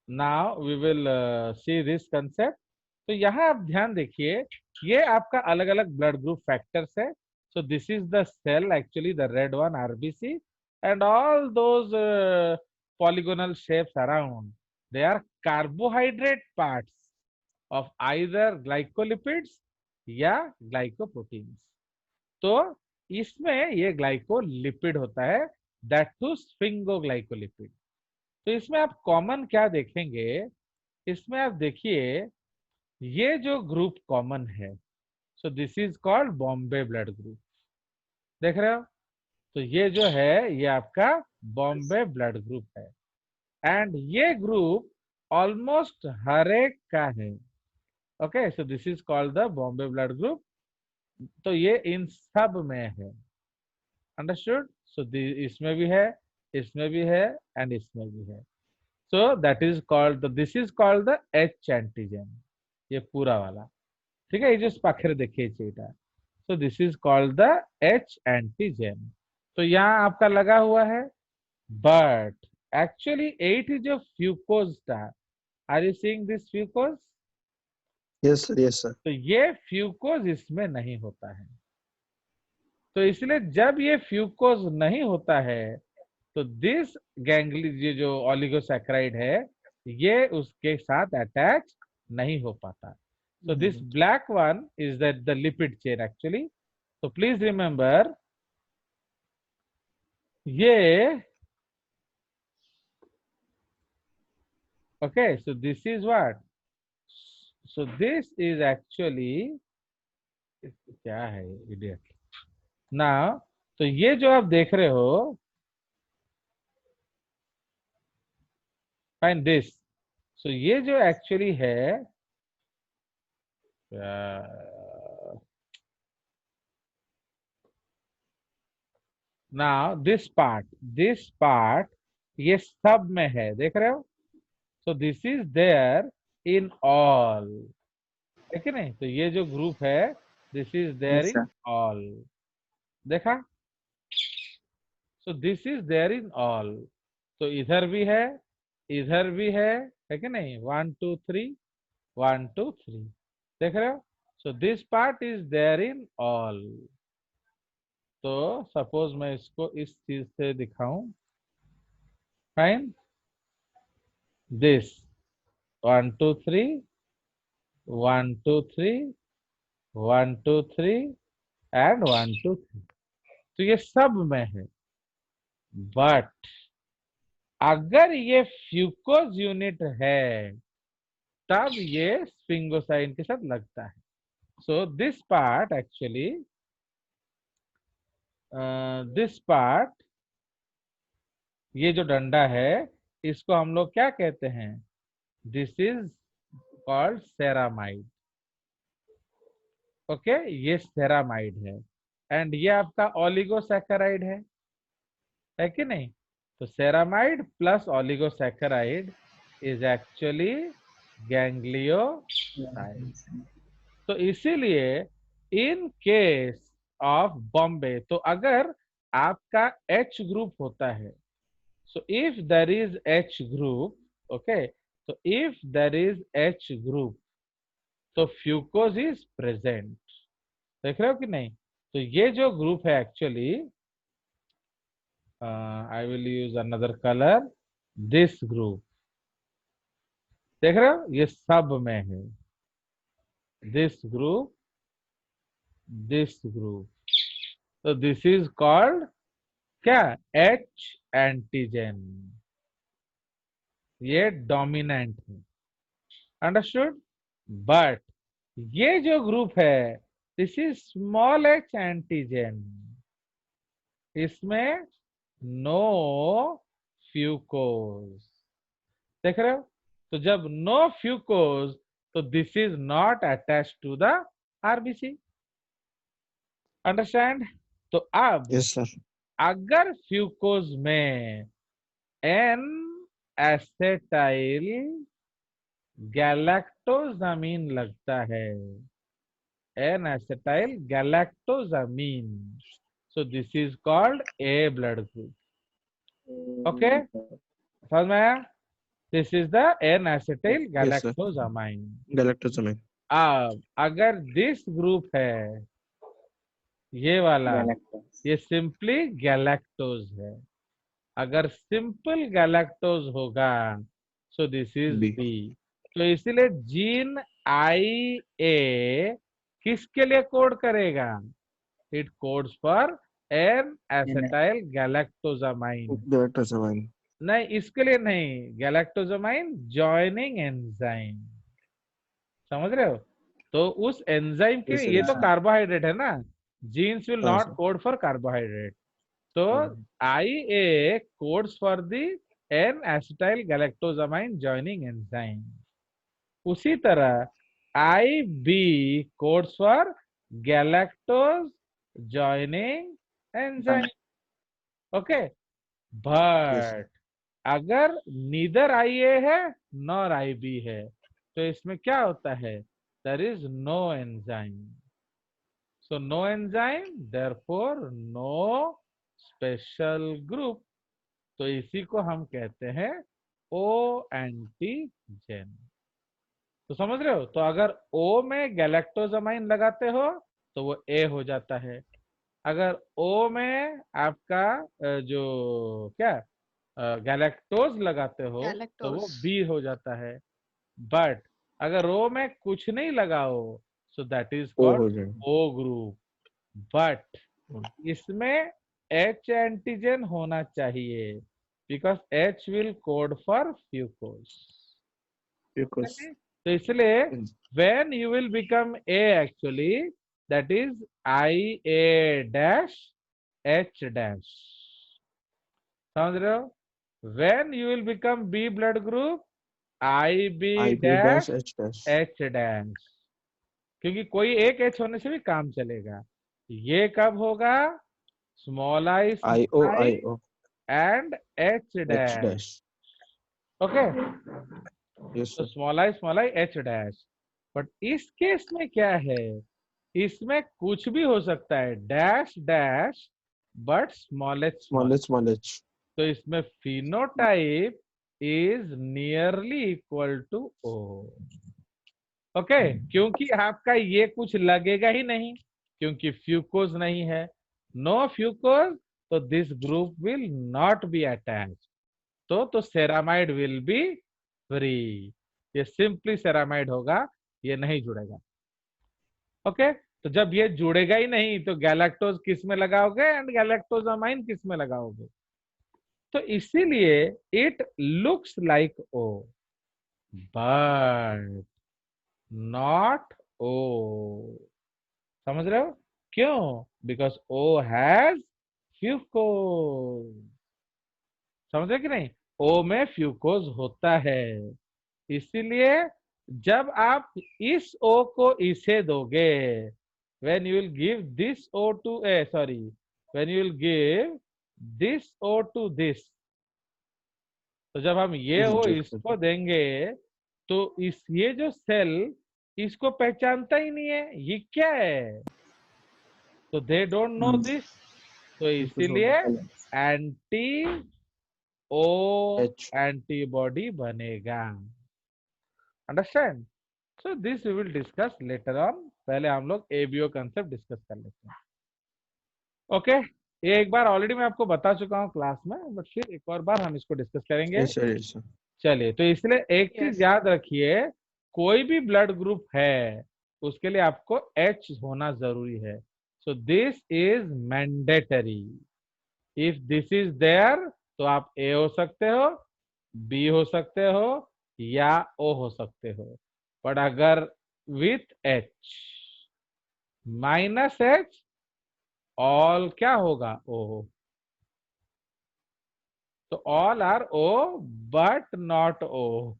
Now we will see this concept. तो यहाँ आप ध्यान देखिए, ये आपका अलग अलग ब्लड ग्रुप फैक्टर्स है। So this is the cell actually, the red one RBC, and all those polygonal shapes around, they are carbohydrate parts of either glycolipids या ग्लाइकोप्रोटीन्स। तो इसमें ये ग्लाइकोलिपिड होता है, दैट टू स्फिंगोग्लाइकोलिपिड। तो इसमें आप कॉमन क्या देखेंगे, इसमें आप देखिए ये जो ग्रुप कॉमन है, so this is called Bombay blood group. देख रहे हो? तो ये जो है ये आपका बॉम्बे ब्लड ग्रुप है, एंड ये ग्रुप ऑलमोस्ट हर एक का है। Okay, so this is called the Bombay blood group. तो ये इन सब में है। अंडरस्टूड? सो इसमें भी है, इसमें भी है, एंड इसमें भी है। So that is called, this is called the H antigen, ये पूरा वाला। ठीक है, ये जो पाखरे देखिए चीटा, so this is called the H antigen. तो यहाँ आपका लगा हुआ है, but actually it is a fucose star. Are you seeing this fucose? Yes sir, yes sir. तो ये फ्यूकोज इसमें नहीं होता है। तो इसलिए जब ये फ्यूकोज नहीं होता है, तो दिस गैंगली, ये जो ऑलिगोसैकेराइड है, ये उसके साथ अटैच नहीं हो पाता। So this black one is the lipid chain actually. तो प्लीज रिमेंबर, ये okay, so this is what, so this is actually, क्या है इडियट ना। तो ये जो आप देख रहे हो, फाइंड दिस। सो ये जो एक्चुअली है, नाउ दिस पार्ट ये सब में है, देख रहे हो? So this is there in all, है कि नहीं? तो ये जो ग्रुप है, this is there yes in sir. All, देखा? So this is there in all. तो इधर भी है, इधर भी है कि नहीं? 1 2 3, 1 2 3, देख रहे हो? So this part is there in all. तो सपोज मैं इसको इस चीज से दिखाऊं, फाइन दिस 1 2 3, 1 2 3, 1 2 3, एंड 1 2 3। तो ये सब में है, बट अगर ये फ्यूकोज यूनिट है, तब ये स्फिंगोसाइन के साथ लगता है। So this part actually, this part, ये जो डंडा है, इसको हम लोग क्या कहते हैं? This is called ceramide. Okay, ये सेरामाइड है, एंड ये आपका ओलिगोसैकेराइड है कि नहीं? तो ceramide plus oligosaccharide is actually ganglioside. तो इसीलिए इन केस ऑफ बॉम्बे, तो अगर आपका एच ग्रुप होता है, so if there is H group, okay, तो if there is H group, तो फ्यूकोज इज प्रेजेंट। देख रहे हो कि नहीं? तो ये जो ग्रुप है actually, I will use another colour, this group, देख रहे हो? ये सब में है, दिस ग्रुप, दिस ग्रुप। तो दिस इज कॉल्ड क्या? H antigen. ये डोमिनेंट है, अंडरस्टूड? बट ये जो ग्रुप है, this is small H antigen, इसमें नो फ्यूकोज। देख रहे हो? तो जब नो फ्यूकोज, तो this is not attach to the RBC. Understand? तो अब यस सर। अगर फ्यूकोज में एन एसेटाइल गैलेक्टोजामीन लगता है, N acetyl galactosamine, so this is called A blood group. Okay, समझ में आया? This is the N acetyl Yes, sir. Galactosamine. Galactosamine. अब अगर दिस ग्रुप है ये वाला, गैलेक्टोज। ये सिंपली गैलेक्टोज है। अगर सिंपल गैलेक्टोज होगा so this is B. B. तो इसीलिए जीन आई ए किसके लिए कोड करेगा? It codes for N acetyl galactosamine. Galactosamine. नहीं, इसके लिए नहीं, गैलेक्टोजामाइन जॉइनिंग एंजाइम। समझ रहे हो? तो उस एंजाइम के, Yes, sir. ये Yes, तो sir. कार्बोहाइड्रेट है ना, जीन्स विल हाँ, not sir. Code for carbohydrate. तो हाँ. IA codes for the N-acetyl galactosamine joining enzyme। उसी तरह IB codes for galactose joining enzyme। Okay, Yes, sir. But अगर नीदर IA है नॉर IB है तो इसमें क्या होता है? There is no enzyme. So no enzyme, therefore no special group। तो इसी को हम कहते हैं O एंटीजन। तो समझ रहे हो? तो अगर O में गैलेक्टोजामाइन लगाते हो तो वो A हो जाता है। अगर O में आपका जो क्या गैलेक्टोज लगाते हो तो वो गैलेक्टोज। B हो जाता है। बट अगर O में कुछ नहीं लगाओ सो दैट इज O कॉल्ड हो जाएगा. O group. बट हाँ. इसमें H एंटीजन होना चाहिए because H will code for fucose. Because. तो इसलिए Yes. when you will become A actually, that is IA dash H dash। समझ रहे हो? when you will become B blood group, IB IB dash dash H dash. H dash। क्योंकि कोई एक H होने से भी काम चलेगा। ये कब होगा? Small I IO small I IO and H H dash. dash. Okay, Yes, तो sir. Small I H dash. But इस केस में क्या है? इसमें कुछ भी हो सकता है, dash dash but small H small. Small h. तो इसमें phenotype is nearly equal to O। Okay, क्योंकि आपका ये कुछ लगेगा ही नहीं क्योंकि फ्यूकोज नहीं है। नो फ्यूकोज, तो this group will not be attach. तो सेरामाइड विल बी फ्री। ये सिंपली सेरामाइड होगा, ये नहीं जुड़ेगा। ओके, तो जब ये जुड़ेगा ही नहीं तो गैलेक्टोज किस में लगाओगे एंड गैलेक्टोजामाइन किस में लगाओगे? तो इसीलिए it looks like O but not O। समझ रहे हो? क्यों? Because O has fucose. समझ रहे कि नहीं? O में फ्यूकोज होता है। इसीलिए जब आप इस O को इसे दोगे, when you will give this O to sorry, when you will give this O to this, तो जब हम ये O Reject इसको देंगे तो ये जो सेल इसको पहचानता ही नहीं है ये क्या है, तो दे डोंट नो दिस। तो इसीलिए एंटी ओ H. एंटीबॉडी बनेगा। Understand? So this we will discuss later on. पहले हम लोग एबीओ कंसेप्ट डिस्कस कर लेते हैं। ओके, ये एक बार ऑलरेडी मैं आपको बता चुका हूँ क्लास में, बट फिर एक और बार हम इसको डिस्कस करेंगे। Yes, sir. Yes, sir. चलिए, तो इसलिए एक चीज याद रखिए, कोई भी ब्लड ग्रुप है उसके लिए आपको H होना जरूरी है। So this is mandatory. If this is there तो आप A हो सकते हो, B हो सकते हो या O हो सकते हो। बट अगर with H minus H all क्या होगा? O। तो all are O but not O।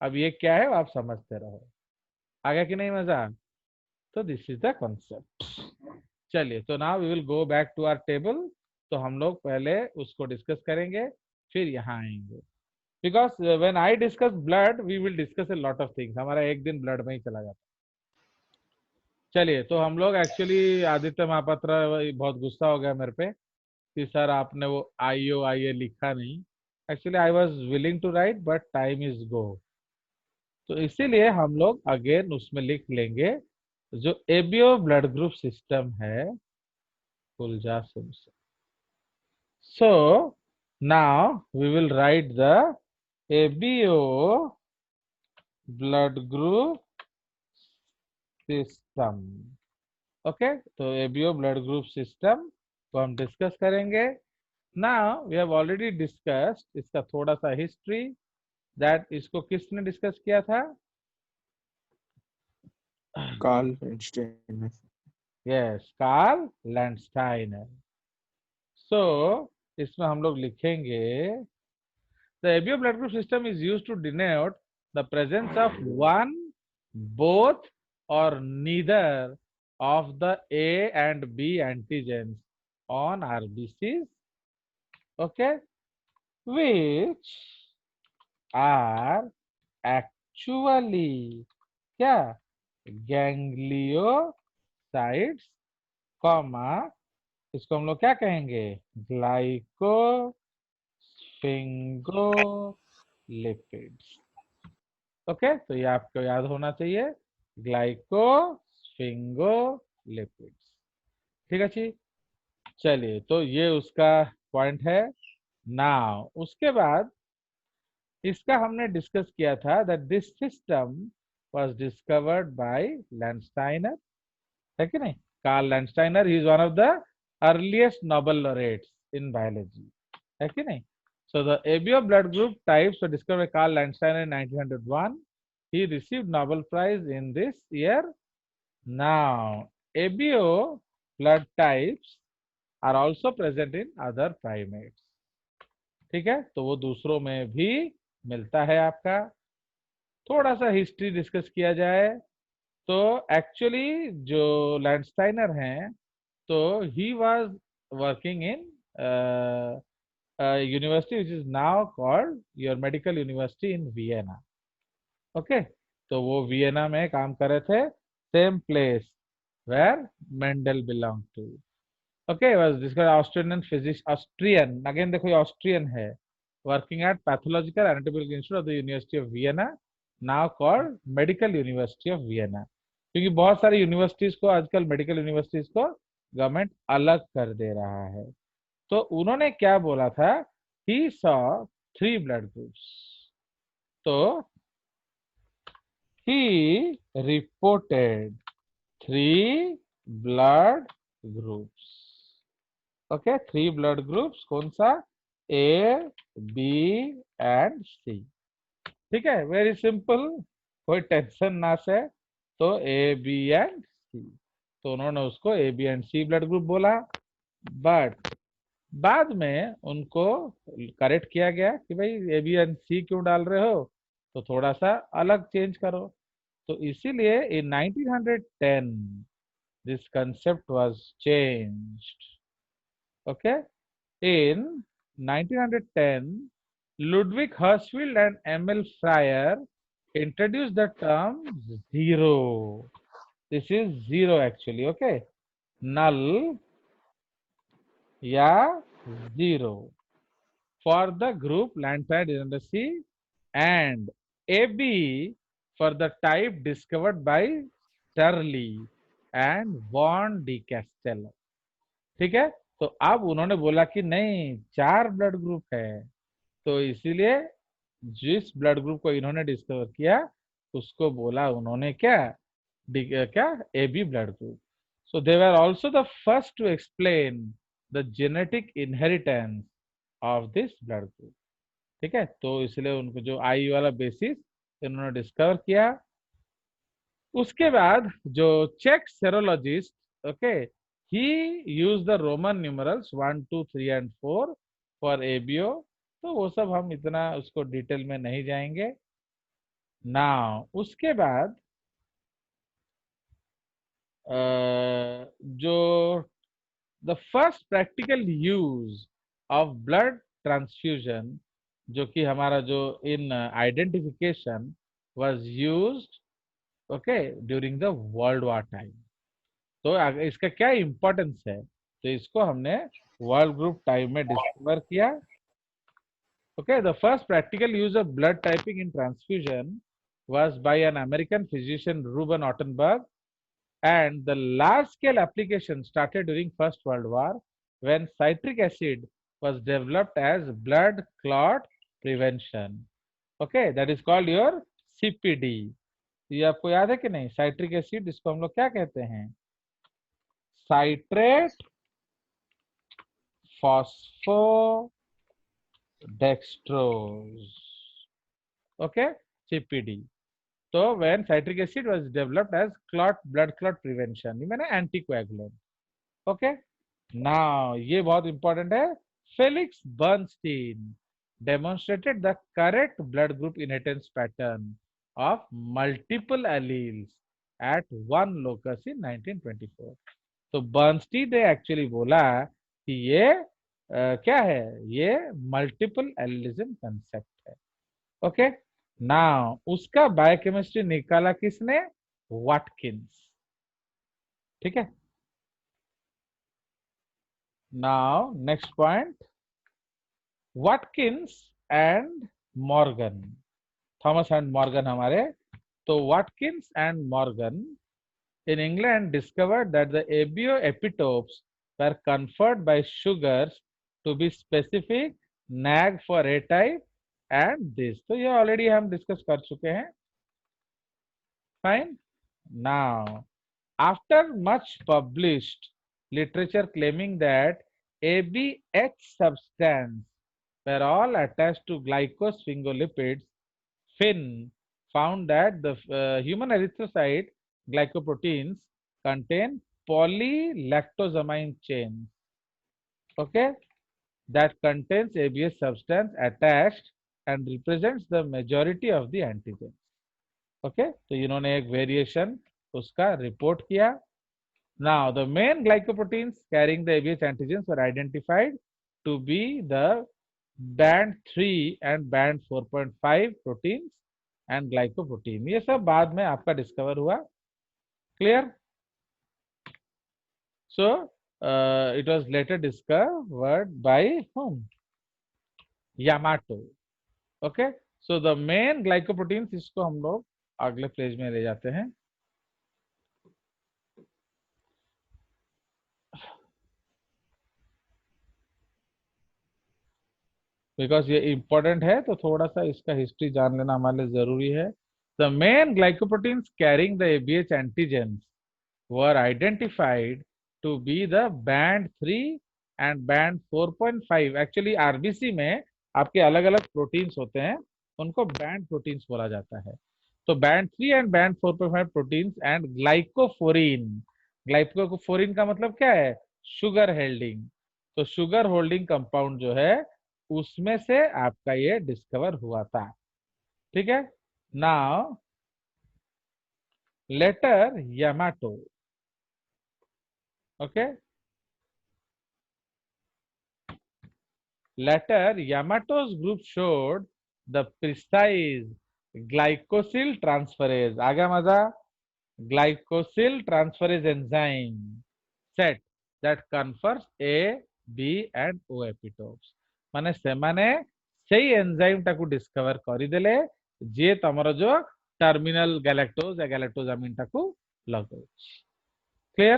अब ये क्या है वो आप समझते रहो। आ गया कि नहीं मजा? तो दिस इज द कॉन्सेप्ट। चलिए, तो now we will go back to our table. तो हम लोग पहले उसको डिस्कस करेंगे फिर यहाँ आएंगे, because when I discuss blood we will discuss a lot of things. हमारा एक दिन ब्लड में ही चला जाता। चलिए, तो हम लोग एक्चुअली आदित्य महापात्रा बहुत गुस्सा हो गया मेरे पे कि सर आपने वो IO IA लिखा नहीं, actually I was willing to write but time is go, तो इसीलिए हम लोग अगेन उसमें लिख लेंगे जो एबीओ ब्लड ग्रुप सिस्टम है खुल जा सुन से। So now we will write the ABO blood group system. Okay, तो एबीओ ब्लड ग्रुप सिस्टम को हम डिस्कस करेंगे। Now we have already discussed इसका थोड़ा सा हिस्ट्री, दैट इसको किसने डिस्कस किया था? Carl Einstein. यस, कार्ल लैंडस्टाइनर। सो इसमें हम लोग लिखेंगे the ABO blood group system is used to denote the presence of one, both और neither of the A and B antigens on RBCs, okay, which are actually क्या गैंग्लियोसाइट्स, comma इसको हम लोग क्या कहेंगे? ग्लाइकोस्फिंगोलिपिड्स। ओके, तो ये आपको याद होना चाहिए, ग्लाइकोस्फिंगोलिपिड्स। ठीक है जी, चलिए, तो ये उसका पॉइंट है। नाउ उसके बाद इसका हमने डिस्कस किया था that this system was discovered by Landsteiner, है कि नहीं? Karl Landsteiner, he is one of the earliest Nobel laureates in biology, है कि नहीं? So the ABO blood group types were discovered by Carl Landsteiner in 1901. He received Nobel Prize in this year. Now, ABO blood types are also present in other primates. ठीक है, तो वो दूसरों में भी मिलता है आपका। थोड़ा सा हिस्ट्री डिस्कस किया जाए तो एक्चुअली जो लैंडस्टाइनर हैं, तो he was working in university which is now called your medical university in Vienna. Okay, तो वो वियना में काम कर रहे थे, same place where Mendel belong to. Okay, was discovered Australian physics, Austrian, again देखो ये ऑस्ट्रियन है, working at pathological anatomical institute of the university of Vienna, now called medical university of Vienna. क्योंकि बहुत सारी यूनिवर्सिटीज को आजकल, medical universities को government अलग कर दे रहा है। तो उन्होंने क्या बोला था? He saw 3 blood groups. तो he reported 3 blood groups. Okay, 3 blood groups, कौन सा? A, B and C। ठीक है, वेरी सिंपल, कोई टेंशन ना से, तो A, B and C। तो उन्होंने उसको A, B and C blood group बोला, बट बाद में उनको करेक्ट किया गया कि भाई A, B and C क्यों डाल रहे हो, तो थोड़ा सा अलग चेंज करो। तो इसीलिए इन 1910 this concept was changed. Okay, in 1910 Ludwig Hirschfeld and Emil Fryer introduced the term zero. This is zero actually, okay, null या zero for the group Lantern C and AB for the type discovered by Turley and von de Castell। ठीक है, तो अब उन्होंने बोला कि नहीं, 4 blood group है, तो इसीलिए जिस ब्लड ग्रुप को इन्होंने डिस्कवर किया उसको बोला उन्होंने क्या? क्या? AB blood group. So they were also the first to explain the genetic inheritance of this blood group. ठीक है, तो इसलिए उनको जो आई वाला बेसिस इन्होंने डिस्कवर किया। उसके बाद जो चेक serologist, okay, he use the Roman numerals 1 2 3 and 4 for ABO. तो वो सब हम इतना उसको डिटेल में नहीं जाएंगे। नाउ उसके बाद जो the first practical use of blood transfusion, जो कि हमारा जो in identification was used, okay, during the world war time. तो इसका क्या इंपॉर्टेंस है? तो इसको हमने वर्ल्ड ग्रुप टाइम में डिस्कवर किया। Okay, the first practical use of blood typing in transfusion was by an American physician, Reuben Ottenberg, and the large-scale application started during First World War when citric acid was developed as blood clot prevention. Okay, that is called your CPD. ये आपको याद है कि नहीं? Citric acid, इसको हम लोग क्या कहते हैं? Citrate फॉस्फोडेक्सट्रोज. Okay, CPD. So when citric acid was developed as blood clot prevention, ये मैंने anticoagulant. Okay. Now ये बहुत important है. Felix Bernstein demonstrated the correct blood group inheritance pattern of multiple alleles at one locus in 1924. तो Bernstein ने actually बोला कि ये क्या है? ये मल्टीपल एलिज्म कंसेप्ट है. ओके. नाउ उसका बायोकेमिस्ट्री निकाला किसने? वाटकिंस. ठीक है. Now next point, Watkins and Morgan. Thomas and Morgan हमारे. तो Watkins and Morgan in England discovered that the ABO epitopes were conferred by sugars to be specific NAG for A type and this. तो ये already हम discuss कर चुके हैं. Fine. Now, after much published literature claiming that ABH substance were all attached to glycosphingolipids, Finn found that the human erythrocyte glycoproteins contain polylactosamine chains, okay, that contains ABS substance attached and represents the majority of the antigens. Okay, तो इन्होंने एक variation उसका report किया. Now the main glycoproteins carrying the ABS antigens were identified to be the band 3 and band 4.5 proteins and glycoprotein. ये सब बाद में आपका डिस्कवर हुआ. Clear? So it was later discovered by whom? Yamato. Okay. So the main glycoproteins, इसको हम लोग अगले पेज में ले जाते हैं. बिकॉज ये इंपॉर्टेंट है तो थोड़ा सा इसका हिस्ट्री जान लेना हमारे लिए जरूरी है. The main glycoproteins carrying the ABH antigens were identified to be the band 3 and band 4.5. Actually RBC में आपके अलग अलग प्रोटीन्स होते हैं, उनको बैंड प्रोटीन्स बोला जाता है. तो band 3 and band 4.5 proteins and ग्लाइकोफोरिन. ग्लाइकोफोरिन का मतलब क्या है? Sugar holding. तो शुगर होल्डिंग कंपाउंड जो है उसमें से आपका ये डिस्कवर हुआ था. ठीक है. Now later Yamato. Okay. Later, Yamato's group showed the precise glycosyl transferase. आगा मजा. Glycosyl transferase enzyme set that confers A, B and O epitopes. माने सेमाने सेही एंजाइम टाकू डिस्कवर करिदेले जे तमरो जो टर्मिनल गैलेक्टोज या गैलेक्टोजामिन टाकू लगौछि. क्लियर?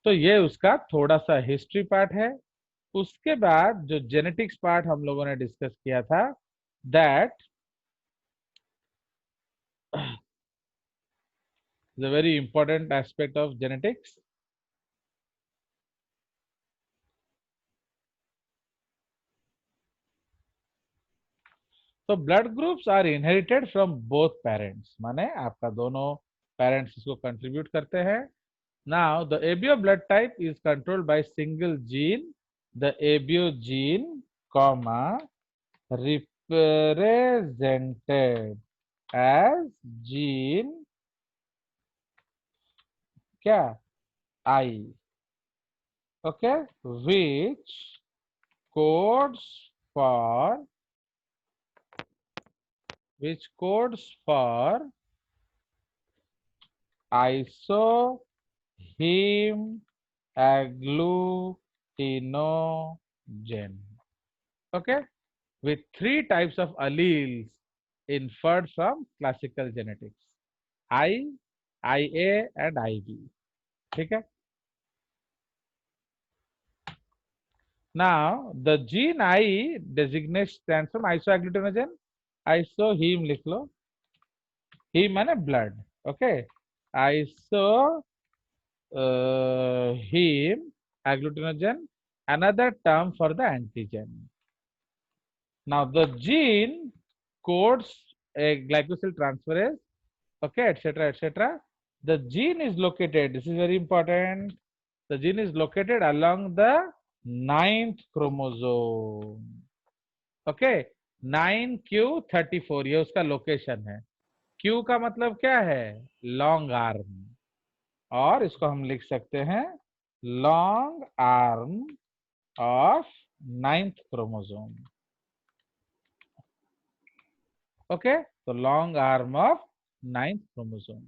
तो ये उसका थोड़ा सा हिस्ट्री पार्ट है. उसके बाद जो जेनेटिक्स पार्ट हम लोगों ने डिस्कस किया था, that is a very important aspect of genetics. तो blood groups are inherited from both parents. माने आपका दोनों पेरेंट्स इसको कंट्रीब्यूट करते हैं. Now the ABO blood type is controlled by single gene, the ABO gene, comma represented as gene क्या? I. Okay, which codes for isoheme agglutinogen. Okay, with 3 types of alleles inferred from classical genetics, I, IA and IB. ठीक है. Now the gene I designates stands from isoagglutinogen. Iso heme लिख लो. Heme माने blood. Okay. Iso heme agglutinogen, another term for the antigen. Now the gene codes a glycosyl transferase, okay, etc., etc. The gene is located, this is very important, the gene is located along the 9th chromosome, okay. 9q34 ये उसका location है. Q का मतलब क्या है? Long arm, और इसको हम लिख सकते हैं long arm of 9th chromosome. Okay, तो long arm of 9th chromosome,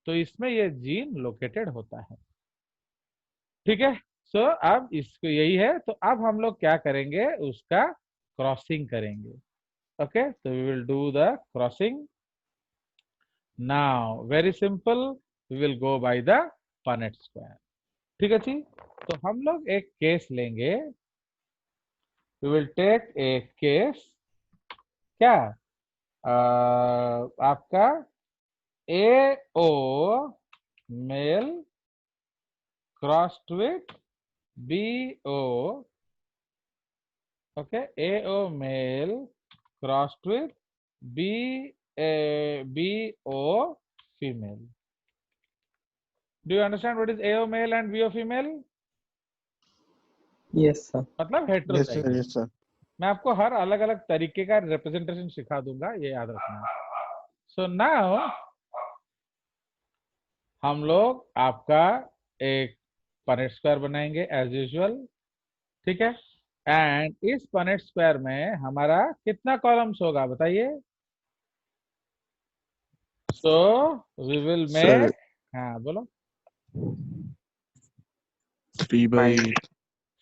तो इसमें ये जीन लोकेटेड होता है. ठीक है. सो अब इसको यही है, तो अब हम लोग क्या करेंगे, उसका क्रॉसिंग करेंगे. ओके, तो we will do the crossing. Now very simple, we will go by the Punnett square. ठीक है जी. तो हम लोग एक केस लेंगे. We will take a case, क्या आपका AO male crossed with BO, okay, AO male crossed with BO female. Do you understand what is AO male and BO female? Yes sir. मतलब Yes, sir. Heterozygous. Yes, sir. मैं आपको हर अलग अलग तरीके का representation सिखा दूंगा, ये याद रखना. सो नाउ हम लोग आपका एक पनेट स्क्वायर बनाएंगे एज यूजुअल. ठीक है. एंड इस पनेट स्क्वायर में हमारा कितना कॉलम्स होगा बताइए? So we will Sir, make, हाँ बोलो. 3 by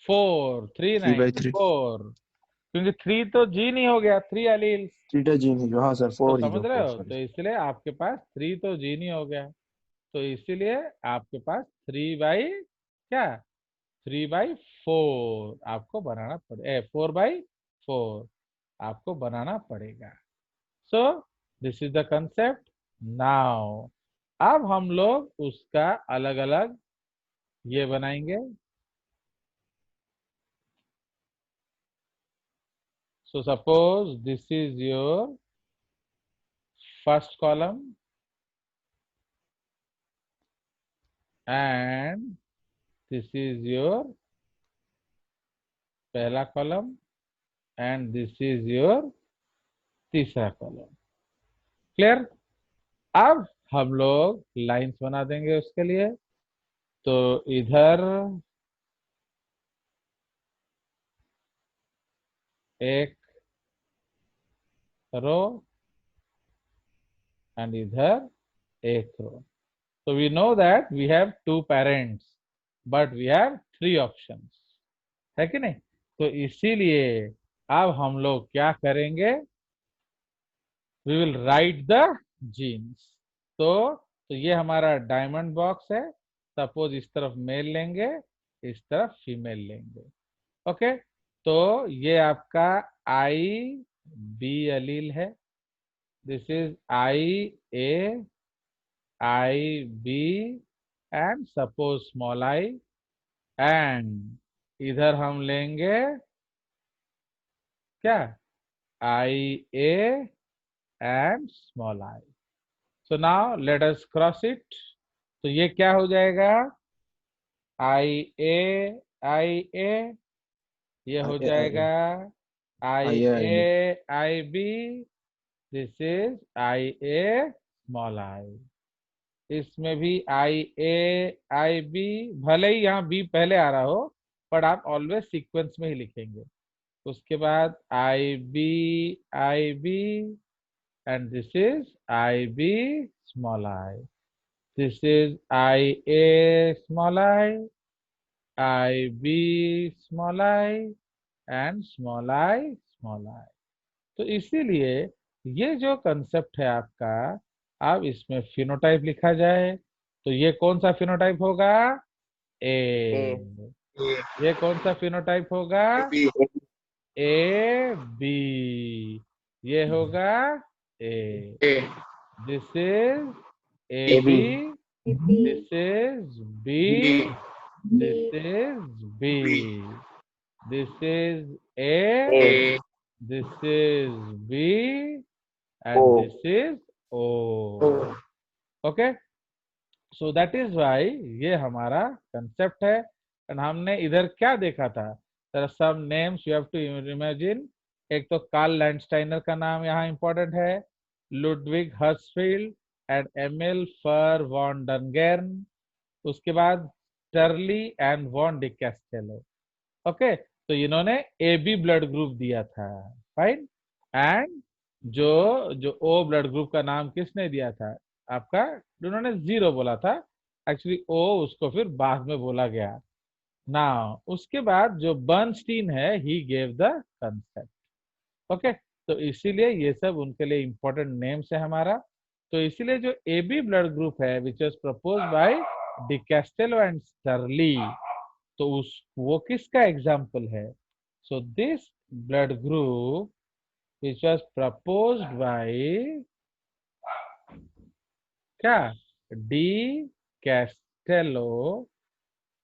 4, 3 3 by नहीं 3. 4, क्योंकि 3 तो जी नहीं हो गया, 3 एलील्स. 3 जीन ही जो, हाँ सर, तो 4 ही समझ जो, रहे 4 हो, तो सॉरी. इसलिए आपके पास 3 तो जी नहीं हो गया, तो इसीलिए आपके पास 3/4 आपको बनाना पड़े, 4/4 आपको बनाना पड़ेगा. So this is the concept. Now अब हम लोग उसका अलग अलग ये बनाएंगे. So suppose this is your first column and this is your पहला column and this is your तीसरा कॉलम. क्लियर? अब हम लोग लाइंस बना देंगे उसके लिए. तो इधर एक रो एंड इधर एक रो. So we know that we have 2 parents, but we have 3 options, है कि नहीं? तो इसीलिए अब हम लोग क्या करेंगे, we will write the genes. तो ये हमारा डायमंड बॉक्स है. सपोज इस तरफ मेल लेंगे, इस तरफ फीमेल लेंगे. ओके, तो ये आपका IB एलील है. This is IA, IB and suppose small I. And इधर हम लेंगे क्या, IA and small I. So now let us cross it. तो ये क्या हो जाएगा, IA ये हो जाएगा IB. This is IA small I. इसमें भी IB, भले ही यहाँ B पहले आ रहा हो, पर आप ऑलवेज सीक्वेंस में ही लिखेंगे. उसके बाद IB and this is IB small I. This is IA small I, IB small I and small I. तो इसीलिए ये जो कंसेप्ट है आपका, अब इसमें फिनोटाइप लिखा जाए तो ये कौन सा फिनोटाइप होगा? ए। A ये कौन सा फिनोटाइप होगा? B A B. ये होगा A. A this is A AB B, this is B, B this is B, this is A, A this is B, O and this is O. O Okay, so that is why ये हमारा concept है। And हमने इधर क्या देखा था? there are some names you have to imagine। एक तो कार्ल लैंडस्टाइनर का नाम यहाँ इंपॉर्टेंट है, लुडविग हर्सफील्ड एंड एमिल फर वॉन डनगेर्न, उसके बाद Sturli and von Decastello. Okay, तो इन्होंने ए बी ब्लड ग्रुप दिया था, फाइन। एंड जो जो ओ ब्लड ग्रुप का नाम किसने दिया था आपका? उन्होंने जीरो बोला था, एक्चुअली ओ उसको फिर बाद में बोला गया ना। उसके बाद जो बर्नस्टीन है, he gave the concept. Okay, तो इसीलिए ये सब उनके लिए इंपॉर्टेंट नेम्स है हमारा। तो इसीलिए जो ए बी ब्लड ग्रुप है which was propose by Decastello and Sturli, तो उस वो किसका एग्जाम्पल है? So this blood group which was proposed by क्या? Decastello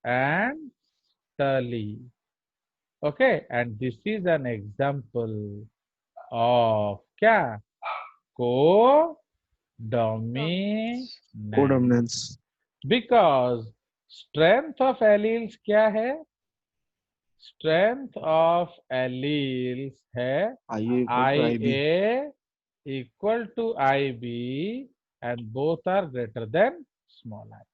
and Sturli. Okay, and this is an example of क्या? Codominance. Codominance. Because strength of alleles क्या है? Strength of alleles है IA equal to I IB. A equal to I B and both are greater than small I.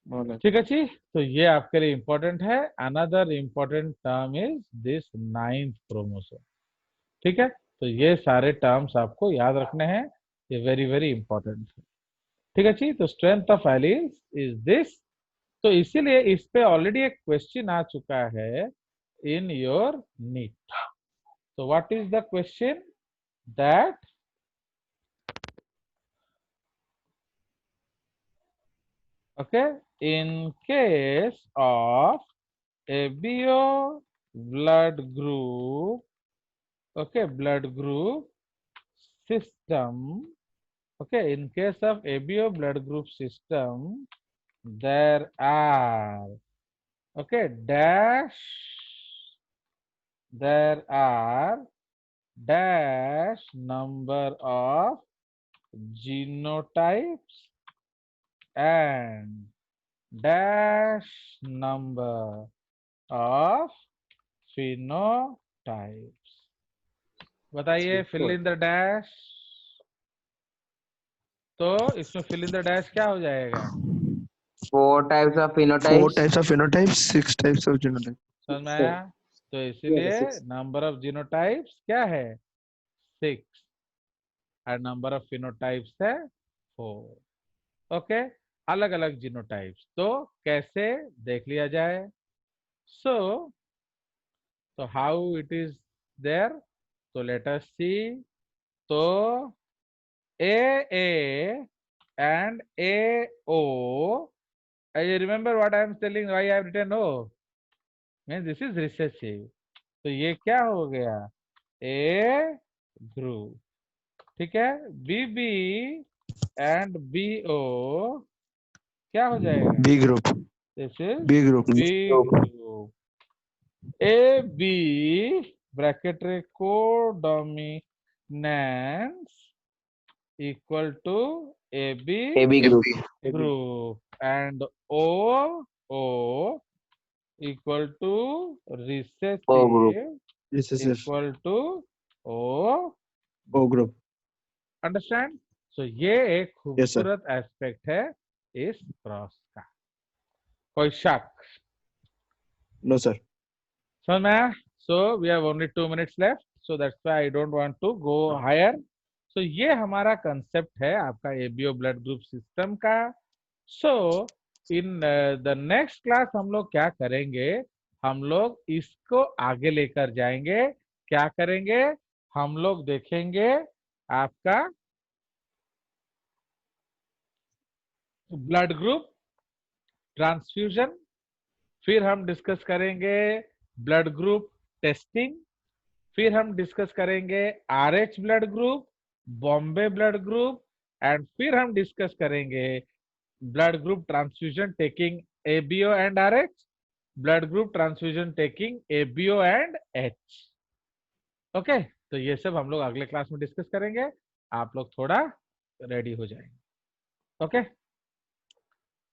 Alright. ठीक है जी, तो ये आपके लिए इंपॉर्टेंट है। Another important term is this ninth chromosome. ठीक है, तो ये सारे टर्म्स आपको याद रखने हैं, ये वेरी वेरी इंपॉर्टेंट है। ठीक है जी, तो strength of alleles is this. तो इसीलिए इस पे ऑलरेडी एक क्वेश्चन आ चुका है इन योर नीट। तो what is the question? That okay, in case of ABO blood group, okay, blood group system, okay, in case of ABO blood group system, there are, okay, there are dash number of genotypes and dash number of phenotypes। बताइए, fill in the dash. तो इसमें fill in the dash क्या हो जाएगा? 4 types of 4 phenotypes types of phenotypes, 6 types of genotypes. समझ में आया? तो इसीलिए नंबर ऑफ जीनोटाइप्स क्या है? 6 और नंबर ऑफ फिनोटाइप्स है 4। ओके, अलग अलग जीनोटाइप्स। तो कैसे देख लिया जाए? सो तो हाउ इट इज देयर? तो लेट अस सी। तो A and A O, I remember what I am telling, why I have written O, means this is recessive। तो ये क्या हो गया? A group. ठीक है, B B and B O क्या हो जाएगा? B group. This is B group. B group. A B bracket रे codominance equal to A B AB group group and O equal to recessive O group Recessive. equal to O। O group. Understand? So ये एक Yes, sir. खूबसूरत aspect है इस cross का। कोई शक? No, sir. समझ में आया? So we have only 2 minutes left, so that's why I don't want to go higher. सो ये हमारा कंसेप्ट है आपका एबीओ ब्लड ग्रुप सिस्टम का। सो इन द नेक्स्ट क्लास हम लोग क्या करेंगे? हम लोग इसको आगे लेकर जाएंगे। क्या करेंगे? हम लोग देखेंगे आपका ब्लड ग्रुप ट्रांसफ्यूजन, फिर हम डिस्कस करेंगे ब्लड ग्रुप टेस्टिंग, फिर हम डिस्कस करेंगे RH blood group, Bombay blood group, and फिर हम डिस्कस करेंगे blood group transfusion taking ABO and RH, blood group transfusion taking ABO and H. Okay, तो ये सब हम लोग अगले क्लास में डिस्कस करेंगे। आप लोग थोड़ा रेडी हो जाएंगे। ओके,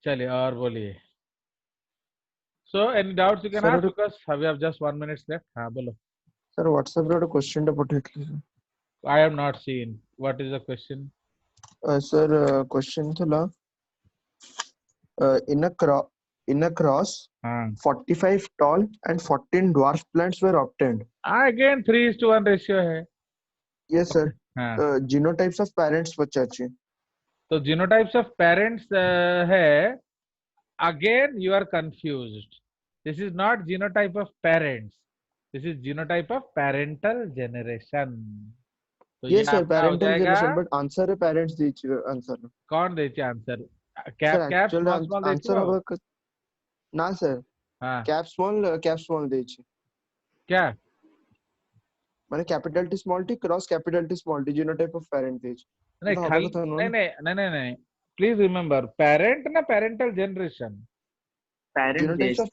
चलिए और बोलिए। So any doubts you can Sir, ask because we have just 1 minute left. हाँ बोलो। sir, WhatsApp रे question टा पठेइथले sir. I have not seen. What is the question? Sir, question थला in a cross हाँ 45 tall and 14 dwarf plants were obtained. again 3:1 ratio है। Yes sir. हाँ Genotypes of parents पचाची. तो जीनोटाइप्स ऑफ पेरेंट्स है। Again you are confused. This is not genotype of parents, this is genotype of parental generation. तो ये Yes sir, आपका हो parental जाएगा। generation, but answer है parents दीची answer. कौन देते answer? Sir, cap cap actually small small देती answer हो? अब ना sir. हाँ Cap small दीची. क्या? माने capital T small t cross capital T small t genotype of parent दीची. नहीं तो खाली हवा कथा नहीं नहीं नहीं नहीं नहीं, प्लीज रिमेम्बर पेरेंट ना parental generation. parent Genotypes base of